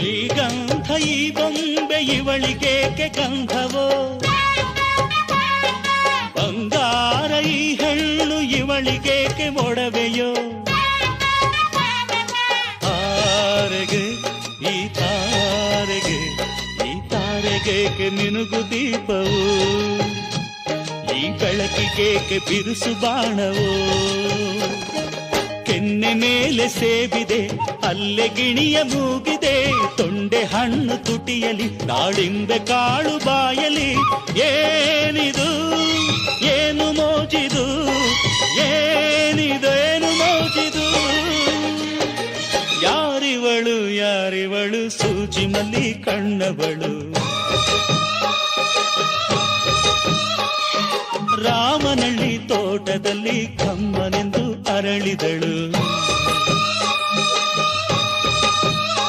ಶ್ರೀಗಂಧ ಈ ಬೊಂಬೆ ಇವಳಿಗೇಕೆ ಗಂಧವೋ, ಬಂಗಾರ ಈ ಹೆಣ್ಣು ಇವಳಿಗೇಕೆ ಒಡವೆಯೋ. ತಾರೆಗೆ ಈ ತಾರೆಗೆ ಈ ತಾರೆಗೇಕೆ ಮಿನುಗು ದೀಪವು, ಈ ಬೆಳಕಿಗೇಕೆ ಬಿರುಸು ಬಾಣವೋ. ಕೆನ್ನೆ ಮೇಲೆ ಸೇಬಿದೆ ಅಲ್ಲೆ ಗಿಣಿಯ ಮೂಗಿದೆ, ತೊಂಡೆ ಹಣ್ಣು ತುಟಿಯಲಿ ದಾಳಿಂಬೆ ಕಾಳು ಬಾಯಲಿ. ಏನಿದು ಏನು ಮೋಜಿದು, ಏನಿದೇನು ಮೋಜಿದು. ಯಾರಿವಳು ಯಾರಿವಳು ಸೂಜಿ ಮಲ್ಲಿ ಕಣ್ಣವಳು. ರಾಮನಳ್ಳಿ ತೋಟದಲ್ಲಿ ಕಮ್ಮನೆಂದು ಅರಳಿದಳು.